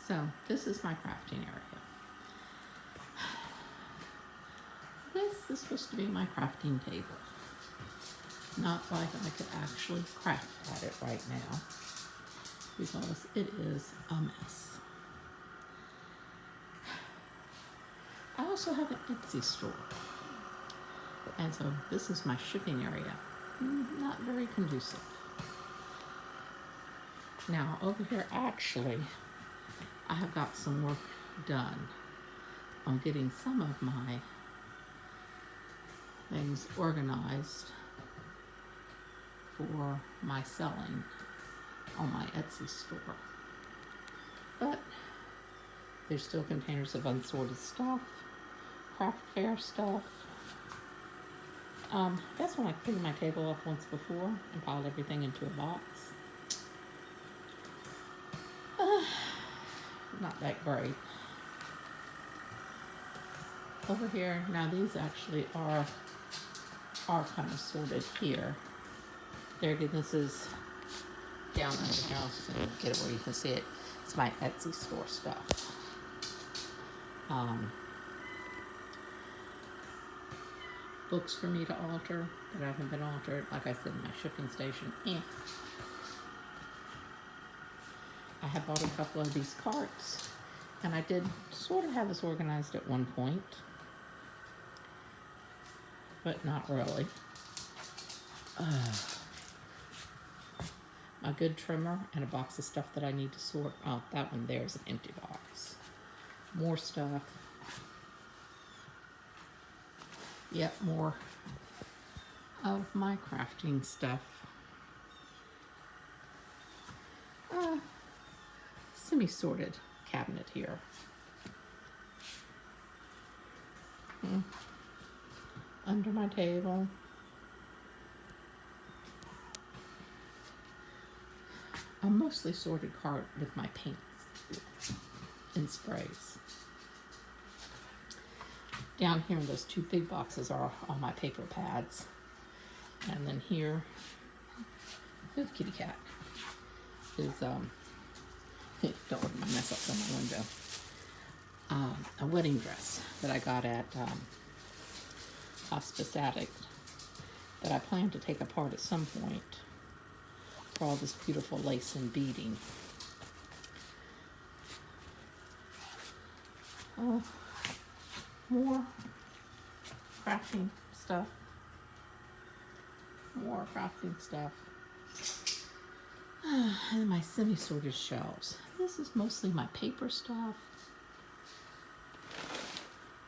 So this is my crafting area. This is supposed to be my crafting table. Not like I could actually craft at it right now because it is a mess. I also have an Etsy store. And so this is my shipping area. Not very conducive. Now over here, actually, I have got some work done on getting some of my things organized for my selling on my Etsy store. But there's still containers of unsorted stuff, craft fair stuff. That's when I cleaned my table off once before and piled everything into a box. Not that great. Over here, now these actually are kind of sorted here. There again, this is down under here. I'll get it where you can see it. It's my Etsy store stuff. Books for me to alter that haven't been altered. Like I said, my shipping station. I have bought a couple of these carts, and I did sort of have this organized at one point, but not really. A good trimmer and a box of stuff that I need to sort. Oh, that one there is an empty box. More stuff. Yep, more of my crafting stuff. Semi-sorted cabinet here. Under my table. A mostly sorted cart with my paints and sprays. Down here in those two big boxes are all my paper pads. And then here, the kitty cat is, don't look at my mess up on my window. A wedding dress that I got at Hospice Addict that I plan to take apart at some point for all this beautiful lace and beading. More crafting stuff. More crafting stuff. And my semi-sorted shelves. This is mostly my paper stuff.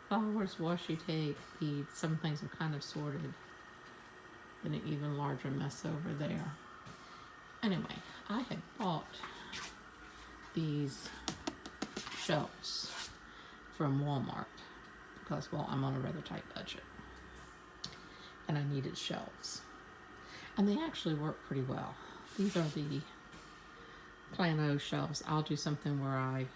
Flowers, washi tape, beads. Some things are kind of sorted. Then an even larger mess over there. Anyway, I had bought these shelves from Walmart because, well, I'm on a rather tight budget. And I needed shelves. And they actually work pretty well. These are the Plano shelves. I'll do something where I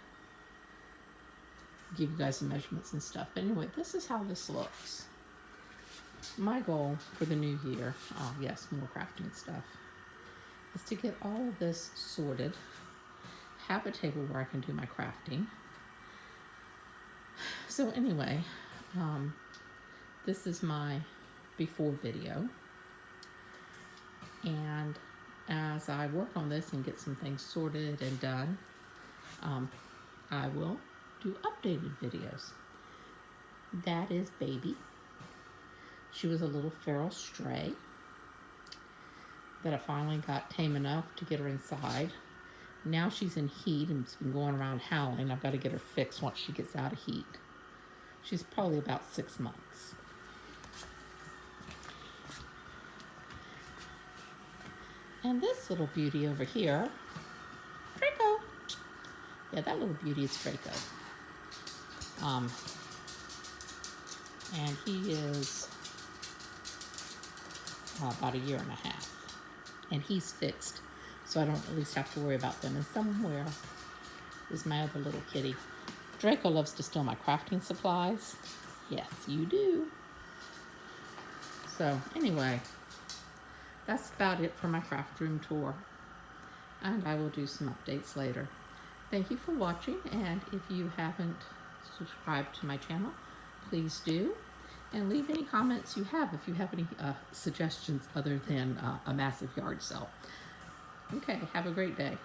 give you guys the measurements and stuff. But anyway, this is how this looks. My goal for the new year, oh yes, more crafting stuff, is to get all of this sorted, have a table where I can do my crafting. So anyway, this is my before video. And as I work on this and get some things sorted and done, I will do updated videos. That is Baby. She was a little feral stray that I finally got tame enough to get her inside. Now she's in heat and has been going around howling. I've got to get her fixed once she gets out of heat. She's probably about 6 months. And this little beauty over here, Draco. Yeah, that little beauty is Draco. And he is about 1.5 years. And he's fixed, so I don't at least have to worry about them. And somewhere is my other little kitty. Draco loves to steal my crafting supplies. Yes, you do. So anyway, that's about it for my craft room tour. And I will do some updates later. Thank you for watching, and if you haven't subscribed to my channel, please do. And leave any comments you have if you have any suggestions other than a massive yard sale. Okay, have a great day.